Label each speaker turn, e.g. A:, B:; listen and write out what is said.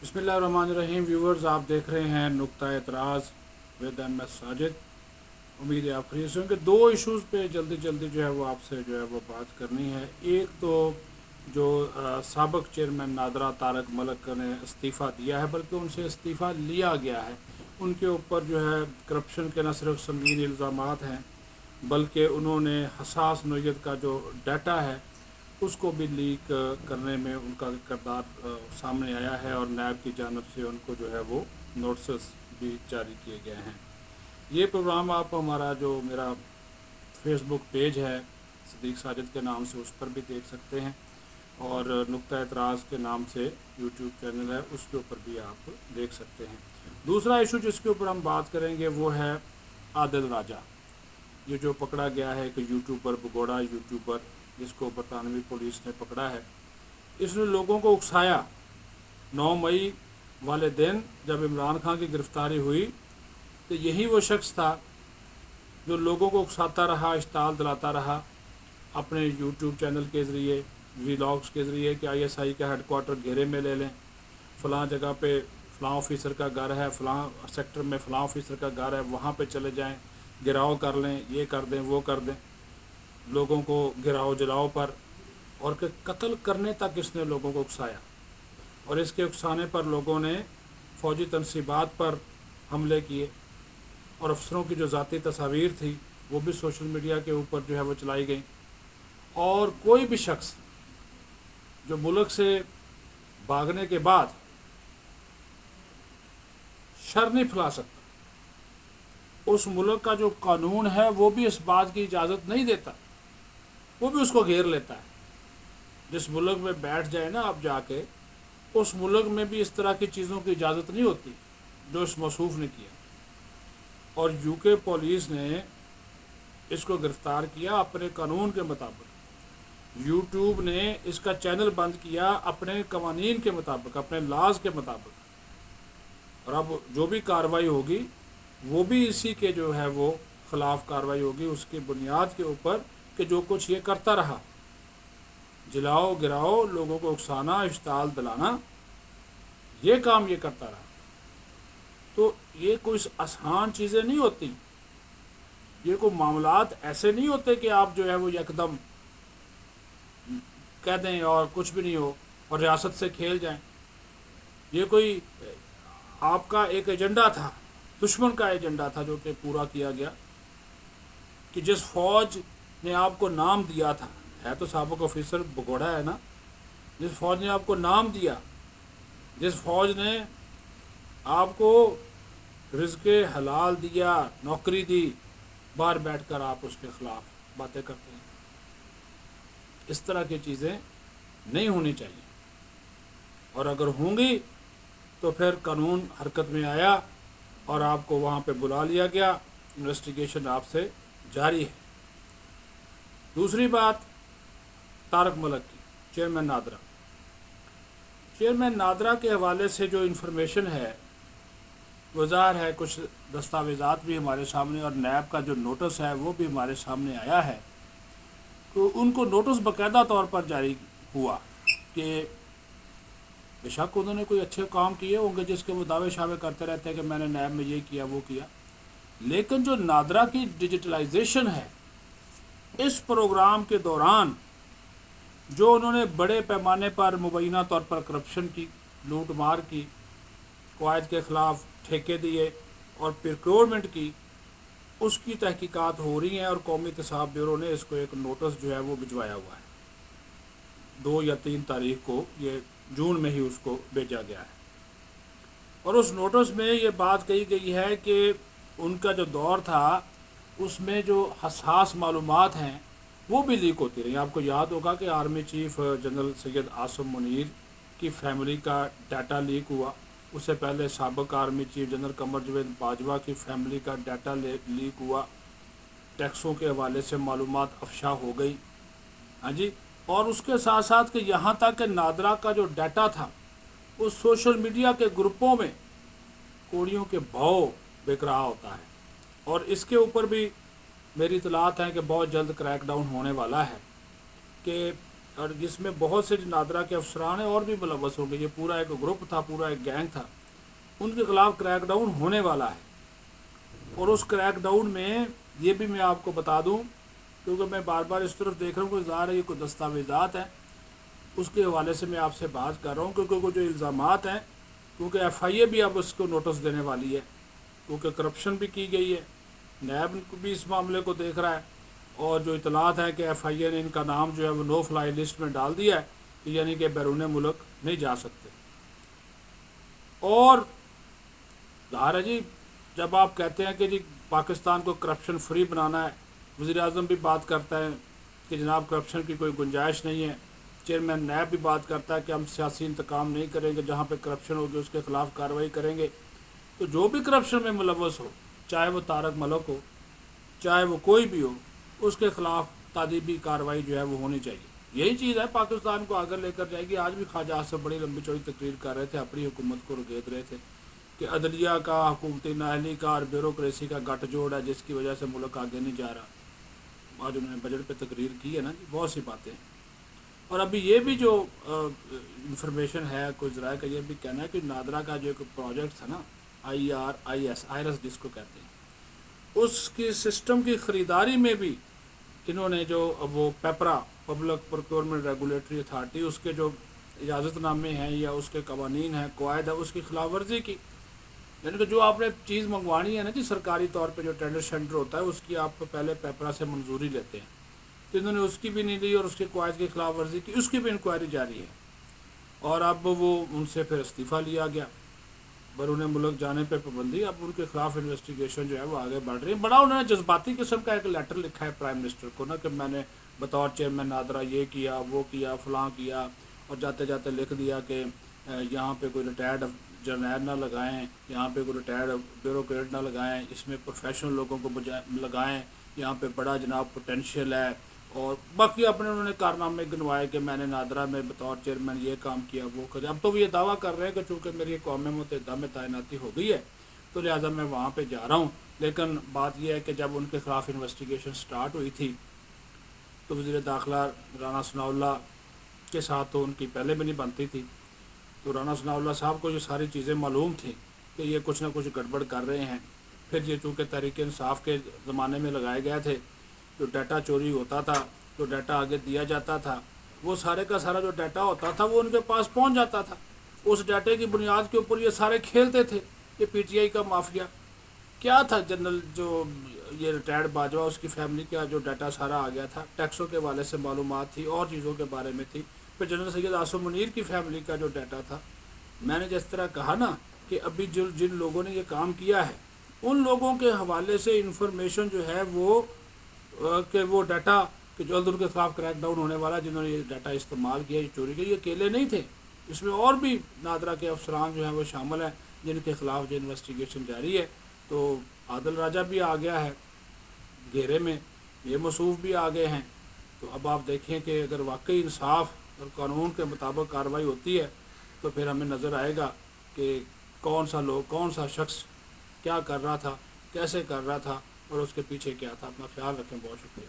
A: बिस्मिल्लाहिर्रहमानिर्रहीम। व्यूवर्स, आप देख रहे हैं नुक्ता एतराज़ विद MS साजिद। उम्मीद है आप खरीद से होंगे। दो इश्यूज़ पे जल्दी जल्दी जो है वो आपसे जो है वो बात करनी है। एक तो जो साबिक चेयरमैन नादरा तारक मलिक ने इस्तीफ़ा दिया है, बल्कि उनसे इस्तीफ़ा लिया गया है। उनके ऊपर जो है करप्शन के न सिर्फ संगीन इल्ज़ामात हैं, बल्कि उन्होंने हसास नोयत का जो डाटा है उसको भी लीक करने में उनका किरदार सामने आया है, और नैब की जानब से उनको जो है वो नोटिस भी जारी किए गए हैं। ये प्रोग्राम आप हमारा जो मेरा फेसबुक पेज है सदीक साजिद के नाम से, उस पर भी देख सकते हैं, और नुक्ता एतराज़ के नाम से यूट्यूब चैनल है, उसके ऊपर भी आप देख सकते हैं। दूसरा इशू जिसके ऊपर हम बात करेंगे वो है आदिल राजा। ये जो पकड़ा गया है कि यूट्यूबर, भगोड़ा यूट्यूबर, जिसको बरतानवी पुलिस ने पकड़ा है, इसने लोगों को उकसाया। 9 मई वाले दिन जब इमरान खान की गिरफ़्तारी हुई तो यही वो शख्स था जो लोगों को उकसाता रहा, इश्ताल दिलाता रहा अपने यूट्यूब चैनल के ज़रिए, व्लॉग्स के ज़रिए कि ISI का हेडकोार्टर घेरे में ले लें, फ़लाँ जगह पे फ़लाँ ऑफिसर का घर है, फ़लाँ सेक्टर में फ़लाँ ऑफिसर का घर है, वहाँ पे चले जाएं, गिराव कर लें, ये कर दें, वो कर दें, लोगों को गिराओ जलाओ पर, और कि कत्ल करने तक इसने लोगों को उकसाया। और इसके उकसाने पर लोगों ने फ़ौजी तनसीबात पर हमले किए, और अफसरों की जो ज़ाती तस्वीर थी वो भी सोशल मीडिया के ऊपर जो है वो चलाई गई। और कोई भी शख्स जो मुल्क से भागने के बाद शर नहीं फैला सकता, उस मुल्क का जो कानून है वो भी इस बात की इजाज़त नहीं देता, वो भी उसको घेर लेता है। जिस मुल्क में बैठ जाए ना आप जाके, उस मुल्क में भी इस तरह की चीज़ों की इजाज़त नहीं होती जो इस मौसूफ़ ने किया। और UK पुलिस ने इसको गिरफ़्तार किया अपने कानून के मुताबिक। यूट्यूब ने इसका चैनल बंद किया अपने कवानीन के मुताबिक, अपने लाज के मुताबिक। और अब जो भी कार्रवाई होगी वो भी इसी के जो है वो ख़िलाफ़ कार्रवाई होगी, उसकी बुनियाद के ऊपर कि जो कुछ ये करता रहा, जलाओ गिराओ, लोगों को उकसाना, इश्ताल दिलाना, ये काम ये करता रहा। तो ये कोई आसान चीज़ें नहीं होती, ये कोई मामलात ऐसे नहीं होते कि आप जो है वो एकदम कह दें और कुछ भी नहीं हो और रियासत से खेल जाएं। ये कोई आपका एक एजेंडा था, दुश्मन का एजेंडा था, जो कि पूरा किया गया। कि जिस फ़ौज ने आपको नाम दिया था, है तो साबिक ऑफिसर भगोड़ा है ना, जिस फ़ौज ने आपको नाम दिया, जिस फ़ौज ने आपको रिज़्क़ हलाल दिया, नौकरी दी, बाहर बैठकर आप उसके ख़िलाफ़ बातें करते हैं। इस तरह की चीज़ें नहीं होनी चाहिए, और अगर होंगी तो फिर कानून हरकत में आया और आपको वहाँ पे बुला लिया गया, इन्वेस्टिगेशन आपसे जारी है। दूसरी बात तारक मलिक की, चेयरमैन नादरा। चेयरमैन नादरा के हवाले से जो इन्फॉर्मेशन है वो ज़ाहिर है, कुछ दस्तावेज़ात भी हमारे सामने और नैब का जो नोटिस है वो भी हमारे सामने आया है। तो उनको नोटिस बाकायदा तौर पर जारी हुआ कि बेशक उन्होंने कोई अच्छे काम किए होंगे जिसके वो दावे शावे करते रहते हैं कि मैंने नैब में ये किया वो किया, लेकिन जो नादरा की डिजिटलाइजेशन है, इस प्रोग्राम के दौरान जो उन्होंने बड़े पैमाने पर मुबैना तौर पर करप्शन की, लूट मार की, क़वायद के ख़िलाफ़ ठेके दिए और प्रोक्योरमेंट की, उसकी तहकीकात हो रही हैं। और कौमी एहतसाब ब्यूरो ने इसको एक नोटिस जो है वो भिजवाया हुआ है। 2 या 3 तारीख को, ये जून में ही उसको भेजा गया है। और उस नोटिस में ये बात कही गई है कि उनका जो दौर था उसमें जो हसास मालूमात हैं वो भी लीक होती रही। आपको याद होगा कि army chief general Syed Asim Munir की फैमिली का डाटा लीक हुआ। उससे पहले साबिक army chief general Qamar Javed Bajwa की फैमिली का डाटा लीक हुआ। टैक्सों के हवाले से मालूमात अफशा हो गई। हाँ जी। और उसके साथ साथ कि यहाँ तक कि नादरा का जो डाटा था उस सोशल मीडिया के ग्रुपों में कोड़ियों के भाव बिक रहा होता है। और इसके ऊपर भी मेरी इतलात है कि बहुत जल्द क्रैक डाउन होने वाला है। कि اور جس میں بہت سے نادرا کے افسران ہیں اور بھی ملوث ہوں گے. یہ پورا ایک گروپ تھا, پورا ایک گینگ تھا. ان کے خلاف کریک ڈاؤن ہونے والا ہے. اور اس کریک ڈاؤن میں یہ بھی میں آپ کو بتا دوں, کیونکہ میں بار بار اس طرف دیکھ رہا ہوں کہ ظاہر ہے یہ کوئی دستاویزات ہیں, اس کے حوالے سے میں آپ سے بات کر رہا ہوں, کیونکہ وہ جو الزامات ہیں, کیونکہ ایف آئی اے بھی اب اس کو نوٹس دینے والی ہے, کیونکہ کرپشن بھی کی گئی ہے, نیب بھی اس معاملے کو دیکھ رہا ہے, اور جو اطلاعات ہیں کہ ایف آئی اے نے ان کا نام جو ہے وہ نو فلائی لسٹ میں ڈال دیا ہے, کہ یعنی کہ بیرون ملک نہیں جا سکتے. اور ظاہر ہے جی, جب آپ کہتے ہیں کہ جی پاکستان کو کرپشن فری بنانا ہے, وزیر اعظم بھی بات کرتا ہے کہ جناب کرپشن کی کوئی گنجائش نہیں ہے, چیئرمین نیب بھی بات کرتا ہے کہ ہم سیاسی انتقام نہیں کریں گے, جہاں پہ کرپشن ہوگی اس کے خلاف کارروائی کریں گے. تو جو بھی کرپشن میں ملوث ہو, چاہے وہ طارق ملک ہو, چاہے وہ کوئی بھی ہو, اس کے خلاف تادیبی کارروائی جو ہے وہ ہونی چاہیے. یہی چیز ہے پاکستان کو آگے لے کر جائے گی. آج بھی خواجہ آصف بڑی لمبی چوڑی تقریر کر رہے تھے, اپنی حکومت کو رگید رہے تھے کہ عدلیہ کا, حکومتی نااہلی کا اور بیوروکریسی کا گٹھ جوڑ ہے جس کی وجہ سے ملک آگے نہیں جا رہا. آج انہوں نے بجٹ پہ تقریر کی ہے نا, بہت سی باتیں. اور ابھی یہ بھی جو انفارمیشن ہے کوئی ذرائع کا یہ بھی کہنا ہے کہ نادرا کا جو ایک پروجیکٹ تھا نا, IRIS جس کو کہتے ہیں, اس کی سسٹم کی خریداری میں بھی انہوں نے جو وہ PPRA public procurement regulatory authority, اس کے جو اجازت نامے ہیں یا اس کے قوانین ہیں, قواعد ہے, اس کی خلاف ورزی کی. یعنی کہ جو آپ نے چیز منگوانی ہے نا جی, سرکاری طور پہ جو ٹینڈر شینڈر ہوتا ہے, اس کی آپ پہلے پیپرا سے منظوری لیتے ہیں, تو انہوں نے اس کی بھی نہیں لی اور اس کے قواعد کی خلاف ورزی کی. اس کی بھی انکوائری جاری ہے, اور اب وہ ان سے پھر استعفیٰ لیا گیا. بیرون ملک جانے پہ پابندی, اب ان کے خلاف انویسٹیگیشن جو ہے وہ آگے بڑھ رہی ہے. بڑا انہوں نے جذباتی قسم کا ایک لیٹر لکھا ہے پرائم منسٹر کو نا, کہ میں نے بطور چیئرمین نادرا یہ کیا, وہ کیا, فلاں کیا, اور جاتے جاتے لکھ دیا کہ یہاں پہ کوئی ریٹائرڈ جرنیل نہ لگائیں, یہاں پہ کوئی ریٹائرڈ بیوروکریٹ نہ لگائیں, اس میں پروفیشنل لوگوں کو لگائیں, یہاں پہ بڑا جناب پوٹینشیل ہے. اور باقی اپنے انہوں نے کارنامے گنوائے کہ میں نے نادرا میں بطور چیئرمین یہ کام کیا, وہ کیا. اب تو وہ یہ دعویٰ کر رہے ہیں کہ چونکہ میری قوم متحدہ میں تعیناتی ہو گئی ہے تو لہٰذا میں وہاں پہ جا رہا ہوں. لیکن بات یہ ہے کہ جب ان کے خلاف انویسٹیگیشن سٹارٹ ہوئی تھی تو وزیر داخلہ رانا ثناء اللہ کے ساتھ تو ان کی پہلے بھی نہیں بنتی تھی, تو رانا ثناء اللہ صاحب کو یہ ساری چیزیں معلوم تھیں کہ یہ کچھ نہ کچھ گڑبڑ کر رہے ہیں. پھر یہ چونکہ تحریک انصاف کے زمانے میں لگائے گئے تھے, جو ڈیٹا چوری ہوتا تھا, جو ڈیٹا آگے دیا جاتا تھا, وہ سارے کا سارا جو ڈیٹا ہوتا تھا وہ ان کے پاس پہنچ جاتا تھا. اس ڈیٹے کی بنیاد کے اوپر یہ سارے کھیلتے تھے. یہ پی ٹی آئی کا مافیا کیا تھا, جنرل جو یہ ریٹائرڈ باجوہ اس کی فیملی کا جو ڈیٹا سارا آ گیا تھا, ٹیکسوں کے حوالے سے معلومات تھی, اور چیزوں کے بارے میں تھی. پھر جنرل سید آصف منیر کی فیملی کا جو ڈیٹا تھا, میں نے جس طرح کہا نا کہ ابھی جن لوگوں نے یہ کام کیا ہے ان لوگوں کے حوالے سے انفارمیشن جو ہے وہ کہ وہ ڈیٹا کہ جلد ان کے خلاف کریک ڈاؤن ہونے والا, جنہوں نے یہ ڈیٹا استعمال کیا, یہ چوری کیا, یہ اکیلے نہیں تھے. اس میں اور بھی نادرا کے افسران جو ہیں وہ شامل ہیں جن کے خلاف جو انویسٹیگیشن جاری ہے. تو عادل راجہ بھی آ گیا ہے گھیرے میں, یہ موصوف بھی آ گئے ہیں. تو اب آپ دیکھیں کہ اگر واقعی انصاف اور قانون کے مطابق کارروائی ہوتی ہے تو پھر ہمیں نظر آئے گا کہ کون سا شخص کیا کر رہا تھا, کیسے کر رہا تھا, اور اس کے پیچھے کیا تھا. اپنا خیال رکھیں, بہت شکریہ.